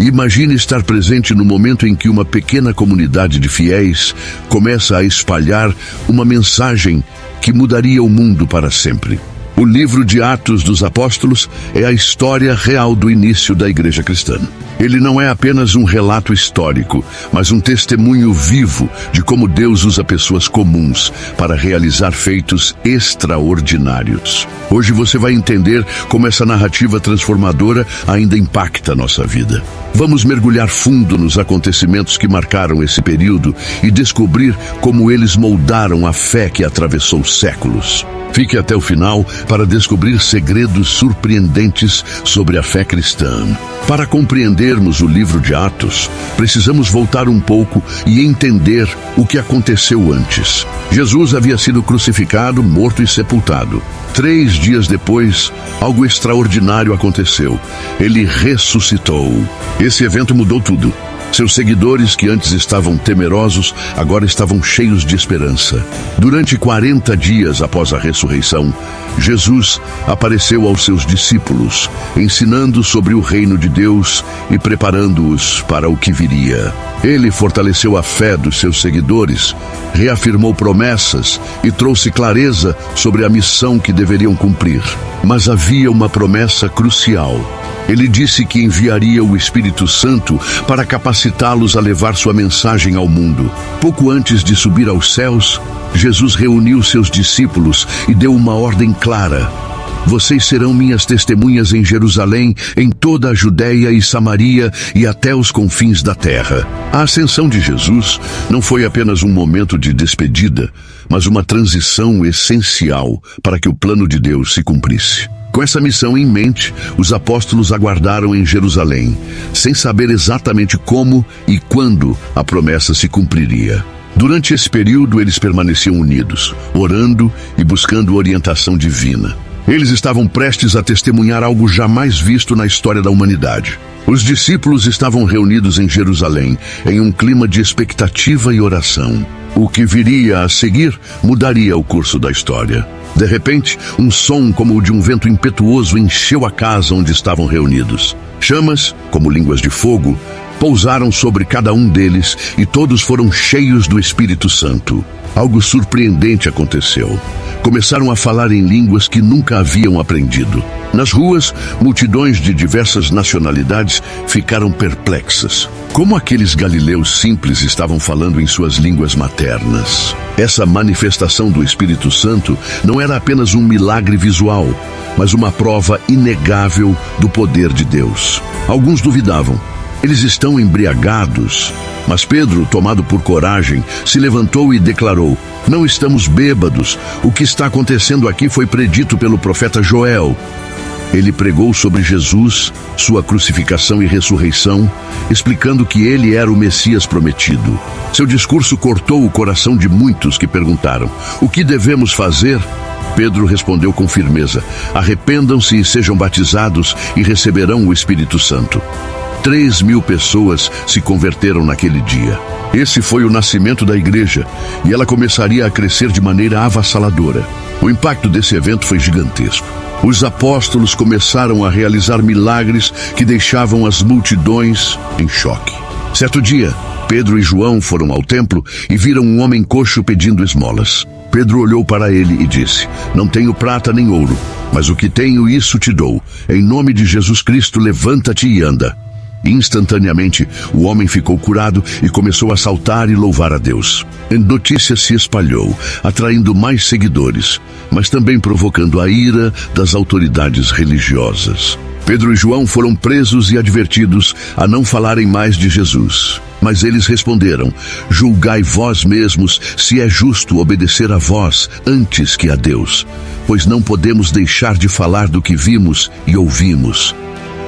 Imagine estar presente no momento em que uma pequena comunidade de fiéis começa a espalhar uma mensagem que mudaria o mundo para sempre. O livro de Atos dos Apóstolos é a história real do início da Igreja Cristã. Ele não é apenas um relato histórico, mas um testemunho vivo de como Deus usa pessoas comuns para realizar feitos extraordinários. Hoje você vai entender como essa narrativa transformadora ainda impacta a nossa vida. Vamos mergulhar fundo nos acontecimentos que marcaram esse período e descobrir como eles moldaram a fé que atravessou séculos. Fique até o final para descobrir segredos surpreendentes sobre a fé cristã. Para compreendermos o livro de Atos, precisamos voltar um pouco e entender o que aconteceu antes. Jesus havia sido crucificado, morto e sepultado. 3 dias depois, algo extraordinário aconteceu. Ele ressuscitou. Esse evento mudou tudo. Seus seguidores, que antes estavam temerosos, agora estavam cheios de esperança. Durante 40 dias após a ressurreição, Jesus apareceu aos seus discípulos, ensinando sobre o reino de Deus e preparando-os para o que viria. Ele fortaleceu a fé dos seus seguidores, reafirmou promessas e trouxe clareza sobre a missão que deveriam cumprir. Mas havia uma promessa crucial. Ele disse que enviaria o Espírito Santo para capacitá-los a levar sua mensagem ao mundo. Pouco antes de subir aos céus, Jesus reuniu seus discípulos e deu uma ordem clara: vocês serão minhas testemunhas em Jerusalém, em toda a Judéia e Samaria e até os confins da terra. A ascensão de Jesus não foi apenas um momento de despedida, mas uma transição essencial para que o plano de Deus se cumprisse. Com essa missão em mente, os apóstolos aguardaram em Jerusalém, sem saber exatamente como e quando a promessa se cumpriria. Durante esse período, eles permaneciam unidos, orando e buscando orientação divina. Eles estavam prestes a testemunhar algo jamais visto na história da humanidade. Os discípulos estavam reunidos em Jerusalém, em um clima de expectativa e oração. O que viria a seguir mudaria o curso da história. De repente, um som como o de um vento impetuoso encheu a casa onde estavam reunidos. Chamas, como línguas de fogo, pousaram sobre cada um deles e todos foram cheios do Espírito Santo. Algo surpreendente aconteceu. Começaram a falar em línguas que nunca haviam aprendido. Nas ruas, multidões de diversas nacionalidades ficaram perplexas. Como aqueles galileus simples estavam falando em suas línguas maternas? Essa manifestação do Espírito Santo não era apenas um milagre visual, mas uma prova inegável do poder de Deus. Alguns duvidavam. Eles estão embriagados. Mas Pedro, tomado por coragem, se levantou e declarou: não estamos bêbados. O que está acontecendo aqui foi predito pelo profeta Joel. Ele pregou sobre Jesus, sua crucificação e ressurreição, explicando que ele era o Messias prometido. Seu discurso cortou o coração de muitos que perguntaram: o que devemos fazer? Pedro respondeu com firmeza: arrependam-se e sejam batizados e receberão o Espírito Santo. 3.000 pessoas se converteram naquele dia. Esse foi o nascimento da igreja, e ela começaria a crescer de maneira avassaladora. O impacto desse evento foi gigantesco. Os apóstolos começaram a realizar milagres que deixavam as multidões em choque. Certo dia, Pedro e João foram ao templo e viram um homem coxo pedindo esmolas. Pedro olhou para ele e disse: não tenho prata nem ouro, mas o que tenho, isso te dou. Em nome de Jesus Cristo, levanta-te e anda. Instantaneamente, o homem ficou curado e começou a saltar e louvar a Deus. A notícia se espalhou, atraindo mais seguidores, mas também provocando a ira das autoridades religiosas. Pedro e João foram presos e advertidos a não falarem mais de Jesus. Mas eles responderam: julgai vós mesmos se é justo obedecer a vós antes que a Deus, pois não podemos deixar de falar do que vimos e ouvimos.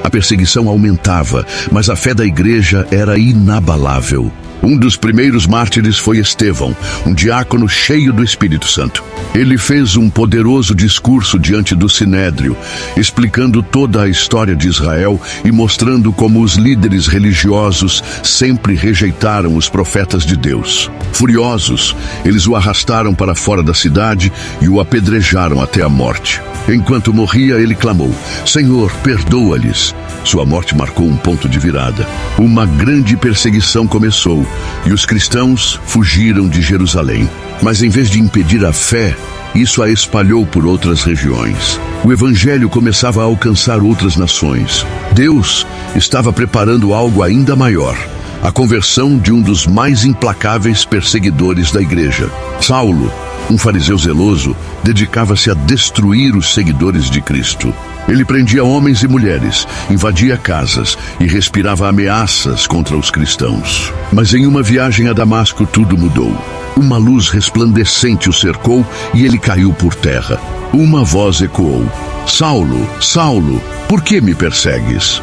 A perseguição aumentava, mas a fé da igreja era inabalável. Um dos primeiros mártires foi Estevão, um diácono cheio do Espírito Santo. Ele fez um poderoso discurso diante do Sinédrio, explicando toda a história de Israel e mostrando como os líderes religiosos sempre rejeitaram os profetas de Deus. Furiosos, eles o arrastaram para fora da cidade e o apedrejaram até a morte. Enquanto morria, ele clamou: Senhor, perdoa-lhes. Sua morte marcou um ponto de virada. Uma grande perseguição começou e os cristãos fugiram de Jerusalém. Mas em vez de impedir a fé, isso a espalhou por outras regiões. O evangelho começava a alcançar outras nações. Deus estava preparando algo ainda maior: a conversão de um dos mais implacáveis perseguidores da igreja. Saulo, um fariseu zeloso, dedicava-se a destruir os seguidores de Cristo. Ele prendia homens e mulheres, invadia casas e respirava ameaças contra os cristãos. Mas em uma viagem a Damasco tudo mudou. Uma luz resplandecente o cercou e ele caiu por terra. Uma voz ecoou: Saulo, Saulo, por que me persegues?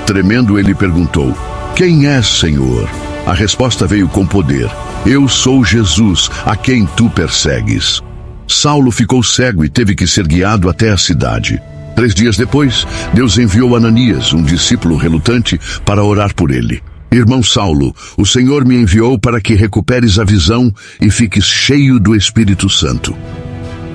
Tremendo, ele perguntou: Quem és, Senhor? A resposta veio com poder: Eu sou Jesus, a quem tu persegues. Saulo ficou cego e teve que ser guiado até a cidade. 3 dias depois, Deus enviou Ananias, um discípulo relutante, para orar por ele. Irmão Saulo, o Senhor me enviou para que recuperes a visão e fiques cheio do Espírito Santo.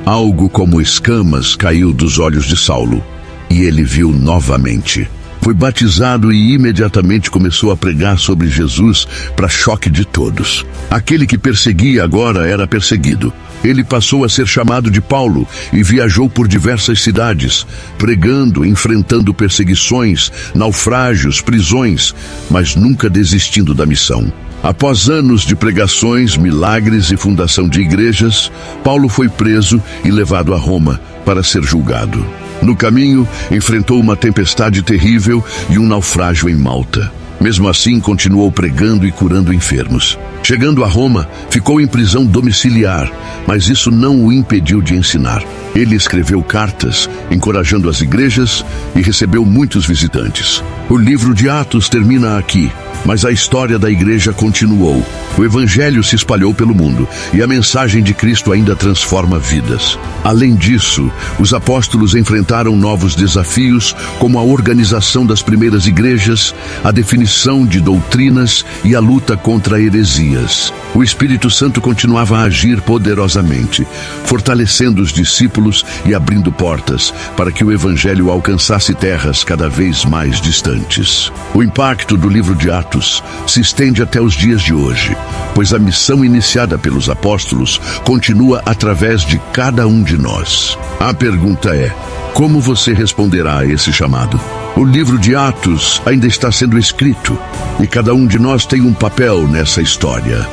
Algo como escamas caiu dos olhos de Saulo, e ele viu novamente. Foi batizado e imediatamente começou a pregar sobre Jesus, para choque de todos. Aquele que perseguia agora era perseguido. Ele passou a ser chamado de Paulo e viajou por diversas cidades, pregando, enfrentando perseguições, naufrágios, prisões, mas nunca desistindo da missão. Após anos de pregações, milagres e fundação de igrejas, Paulo foi preso e levado a Roma para ser julgado. No caminho, enfrentou uma tempestade terrível e um naufrágio em Malta. Mesmo assim, continuou pregando e curando enfermos. Chegando a Roma, ficou em prisão domiciliar, mas isso não o impediu de ensinar. Ele escreveu cartas, encorajando as igrejas, e recebeu muitos visitantes. O livro de Atos termina aqui, mas a história da igreja continuou. O evangelho se espalhou pelo mundo e a mensagem de Cristo ainda transforma vidas. Além disso, os apóstolos enfrentaram novos desafios, como a organização das primeiras igrejas, a definição de doutrinas e a luta contra heresias. O Espírito Santo continuava a agir poderosamente, fortalecendo os discípulos e abrindo portas para que o evangelho alcançasse terras cada vez mais distantes. O impacto do livro de Atos se estende até os dias de hoje, pois a missão iniciada pelos apóstolos continua através de cada um de nós. A pergunta é: como você responderá a esse chamado? O livro de Atos ainda está sendo escrito e cada um de nós tem um papel nessa história.